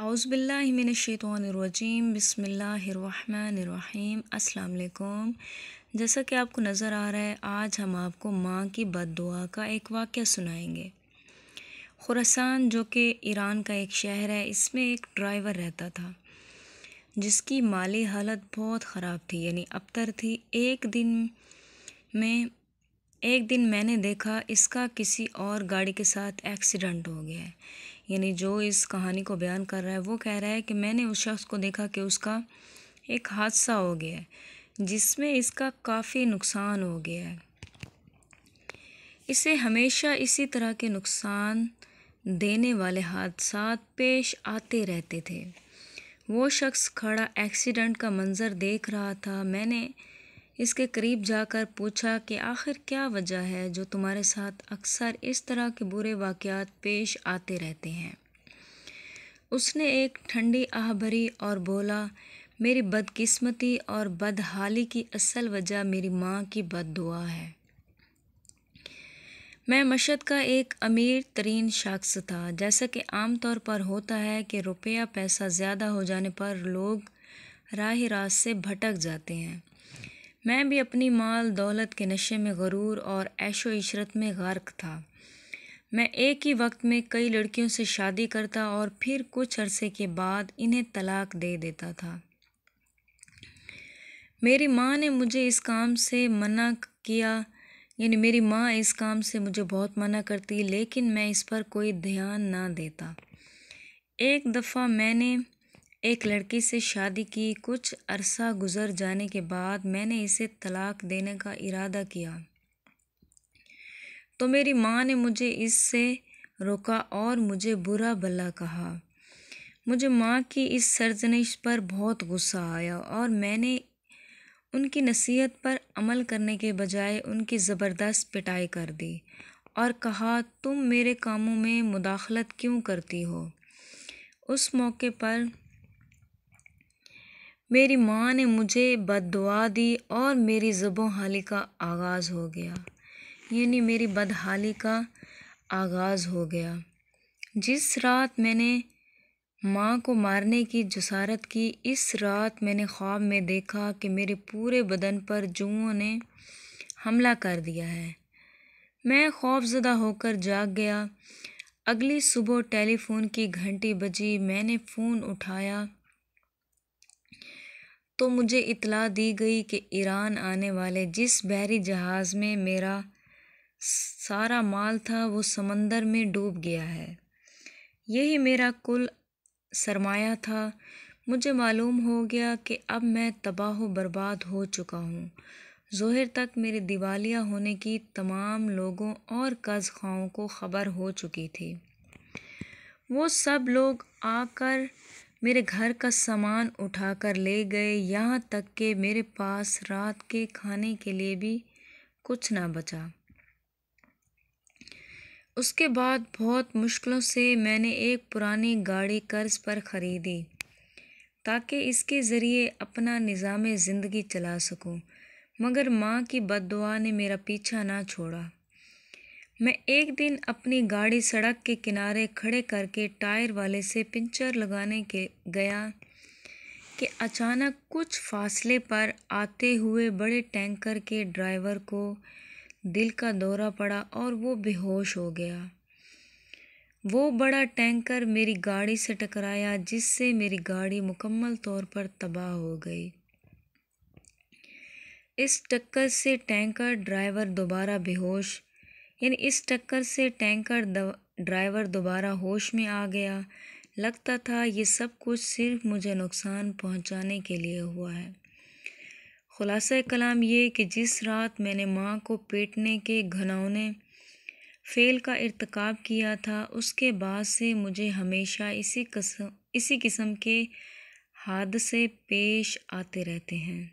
اعوذ باللہ من الشیطان الرجیم بسم اللہ الرحمن الرحیم۔ السلام علیکم۔ جیسا کہ آپ کو نظر آ رہا ہے، آج ہم آپ کو ماں کی بد دعا کا ایک واقعہ سنائیں گے۔ خراسان جو کہ ایران کا ایک شہر ہے، اس میں ایک ڈرائیور رہتا تھا جس کی مالی حالت بہت خراب تھی، یعنی ابتر تھی۔ ایک دن میں نے دیکھا اس کا کسی اور گاڑی کے ساتھ ایکسیڈنٹ ہو گیا ہے۔ یعنی جو اس کہانی کو بیان کر رہا ہے وہ کہہ رہا ہے کہ میں نے اس شخص کو دیکھا کہ اس کا ایک حادثہ ہو گیا ہے جس میں اس کا کافی نقصان ہو گیا ہے۔ اسے ہمیشہ اسی طرح کے نقصان دینے والے حادثات پیش آتے رہتے تھے۔ وہ شخص کھڑا ایکسیڈنٹ کا منظر دیکھ رہا تھا۔ میں نے اس کے قریب جا کر پوچھا کہ آخر کیا وجہ ہے جو تمہارے ساتھ اکثر اس طرح کے برے واقعات پیش آتے رہتے ہیں؟ اس نے ایک ٹھنڈی آہ بھری اور بولا، میری بدقسمتی اور بدحالی کی اصل وجہ میری ماں کی بد دعا ہے۔ میں مشہد کا ایک امیر ترین شخص تھا۔ جیسا کہ عام طور پر ہوتا ہے کہ روپیہ پیسہ زیادہ ہو جانے پر لوگ راہ راست سے بھٹک جاتے ہیں۔ میں بھی اپنی مال دولت کے نشے میں غرور اور عیش و عشرت میں غرق تھا۔ میں ایک ہی وقت میں کئی لڑکیوں سے شادی کرتا اور پھر کچھ عرصے کے بعد انہیں طلاق دے دیتا تھا۔ میری ماں نے مجھے اس کام سے منع کیا، یعنی میری ماں اس کام سے مجھے بہت منع کرتی، لیکن میں اس پر کوئی دھیان نہ دیتا۔ ایک دفعہ میں نے ایک لڑکی سے شادی کی۔ کچھ عرصہ گزر جانے کے بعد میں نے اسے طلاق دینے کا ارادہ کیا تو میری ماں نے مجھے اس سے روکا اور مجھے برا بھلا کہا۔ مجھے ماں کی اس سرزنش پر بہت غصہ آیا اور میں نے ان کی نصیحت پر عمل کرنے کے بجائے ان کی زبردست پٹائی کر دی اور کہا، تم میرے کاموں میں مداخلت کیوں کرتی ہو؟ اس موقع پر میری ماں نے مجھے بد دعا دی اور میری زب و حالی کا آغاز ہو گیا، یعنی میری بدحالی کا آغاز ہو گیا۔ جس رات میں نے ماں کو مارنے کی جسارت کی، اس رات میں نے خواب میں دیکھا کہ میرے پورے بدن پر جوؤں نے حملہ کر دیا ہے۔ میں خوف زدہ ہو کر جاگ گیا۔ اگلی صبح ٹیلی فون کی گھنٹی بجی۔ میں نے فون اٹھایا تو مجھے اطلاع دی گئی کہ ایران آنے والے جس بحری جہاز میں میرا سارا مال تھا وہ سمندر میں ڈوب گیا ہے۔ یہی میرا کل سرمایہ تھا۔ مجھے معلوم ہو گیا کہ اب میں تباہ و برباد ہو چکا ہوں۔ ظہر تک میرے دیوالیہ ہونے کی تمام لوگوں اور قرض خواہوں کو خبر ہو چکی تھی۔ وہ سب لوگ آ کر میرے گھر کا سامان اٹھا کر لے گئے، یہاں تک کہ میرے پاس رات کے کھانے کے لیے بھی کچھ نہ بچا۔ اس کے بعد بہت مشکلوں سے میں نے ایک پرانی گاڑی قرض پر خریدی تاکہ اس کے ذریعے اپنا نظام زندگی چلا سکوں، مگر ماں کی بد دعا نے میرا پیچھا نہ چھوڑا۔ میں ایک دن اپنی گاڑی سڑک کے کنارے کھڑے کر کے ٹائر والے سے پنچر لگانے گیا کہ اچانک کچھ فاصلے پر آتے ہوئے بڑے ٹینکر کے ڈرائیور کو دل کا دورہ پڑا اور وہ بے ہوش ہو گیا۔ وہ بڑا ٹینکر میری گاڑی سے ٹکرایا جس سے میری گاڑی مکمل طور پر تباہ ہو گئی۔ اس ٹکر سے ٹینکر ڈرائیور دوبارہ ہوش میں آ گیا۔ لگتا تھا یہ سب کچھ صرف مجھے نقصان پہنچانے کے لیے ہوا ہے۔ خلاصہ کلام یہ کہ جس رات میں نے ماں کو پیٹنے کے گھناؤنے فعل کا ارتکاب کیا تھا، اس کے بعد سے مجھے ہمیشہ اسی قسم کے حادثے پیش آتے رہتے ہیں۔